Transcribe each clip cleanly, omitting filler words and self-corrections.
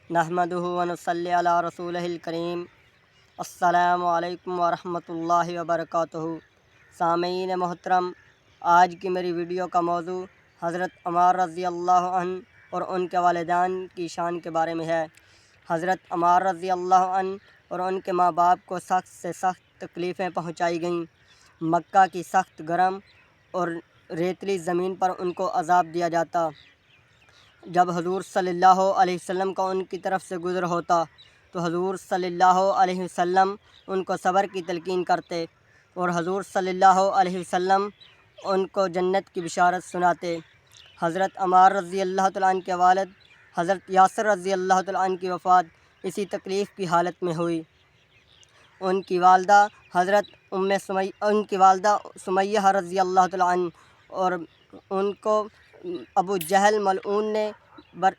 نحمدہ ونصلی علی رسولہ الکریم۔ السلام علیکم ورحمۃ اللہ وبرکاتہ۔ سامعین محترم، آج کی میری ویڈیو کا موضوع حضرت عمار رضی اللہ عنہ اور ان کے والدین کی شان کے بارے میں ہے۔ حضرت عمار رضی اللہ عنہ اور ان کے ماں باپ کو سخت سے سخت تکلیفیں پہنچائی گئیں۔ مکہ کی سخت گرم اور ریتلی زمین پر ان کو عذاب دیا جاتا۔ جب حضور صلی اللہ علیہ وسلم کا ان کی طرف سے گزر ہوتا تو حضور صلی اللہ علیہ وسلم ان کو صبر کی تلقین کرتے اور حضور صلی اللہ علیہ وسلم ان کو جنت کی بشارت سناتے۔ حضرت عمار رضی اللہ تعالیٰ عنہ کے والد حضرت یاسر رضی اللہ تعالیٰ عنہ کی وفات اسی تکلیف کی حالت میں ہوئی۔ ان کی والدہ سمیہ رضی اللہ تعالیٰ عنہ اور ان کو ابو جہل ملعون نے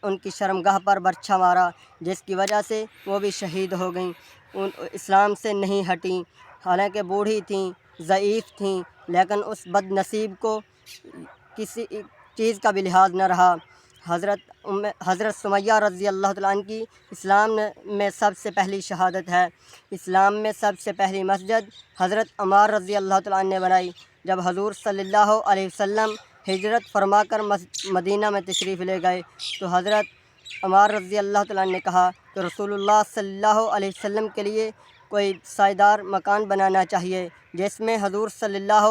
ان کی شرمگاہ پر برچھا مارا، جس کی وجہ سے وہ بھی شہید ہو گئیں۔ اسلام سے نہیں ہٹیں، حالانکہ بوڑھی تھیں، ضعیف تھیں، لیکن اس بد نصیب کو کسی چیز کا بھی لحاظ نہ رہا۔ حضرت سمیہ رضی اللہ تعالیٰ عنہ کی اسلام میں سب سے پہلی شہادت ہے۔ اسلام میں سب سے پہلی مسجد حضرت عمار رضی اللہ تعالیٰ عنہ نے بنائی۔ جب حضور صلی اللہ علیہ وسلم ہجرت فرما کر مدینہ میں تشریف لے گئے تو حضرت عمار رضی اللہ تعالیٰ عنہ نے کہا کہ رسول اللہ صلی اللہ علیہ وسلم کے لیے کوئی سائیدار مکان بنانا چاہیے، جس میں حضور صلی اللہ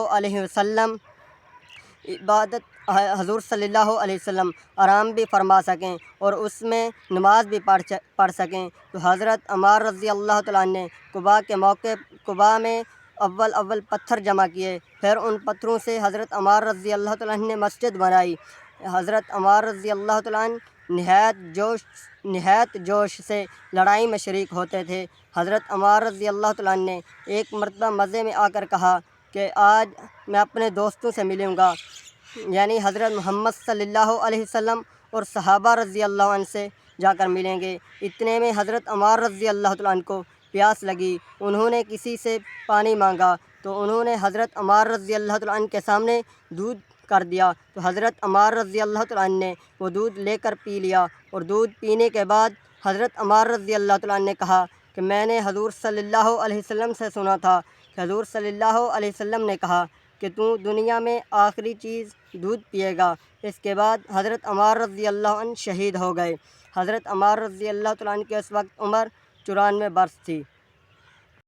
علیہ وسلم آرام بھی فرما سکیں اور اس میں نماز بھی پڑھ سکیں۔ تو حضرت عمار رضی اللہ تعالیٰ عنہ نے قباء میں اول پتھر جمع کیے، پھر ان پتھروں سے حضرت عمار رضی اللہ تعالیٰ عنہ نے مسجد بنائی۔ حضرت عمار رضی اللہ تعالیٰ عنہ نہایت جوش سے لڑائی میں شریک ہوتے تھے۔ حضرت عمار رضی اللہ تعالیٰ عنہ نے ایک مرتبہ مزے میں آ کر کہا کہ آج میں اپنے دوستوں سے ملوں گا، یعنی حضرت محمد صلی اللہ علیہ وسلم اور صحابہ رضی اللہ عنہ سے جا کر ملیں گے۔ اتنے میں حضرت عمار رضی اللہ تعالیٰ عنہ کو پیاس لگی۔ انہوں نے کسی سے پانی مانگا تو انہوں نے حضرت عمار رضی اللہ تعالیٰ عنہ کے سامنے دودھ کر دیا، تو حضرت عمار رضی اللہ تعالیٰ عنہ نے وہ دودھ لے کر پی لیا، اور دودھ پینے کے بعد حضرت عمار رضی اللہ تعالیٰ عنہ نے کہا کہ میں نے حضور صلی اللہ علیہ وسلم سے سنا تھا کہ حضور صلی اللہ علیہ وسلم نے کہا کہ تو دنیا میں آخری چیز دودھ پیے گا۔ اس کے بعد حضرت عمار رضی اللہ عنہ شہید ہو گئے۔ حضرت عمار رضی اللہ تعالیٰ عنہ کی اس وقت عمر 94 برس تھی۔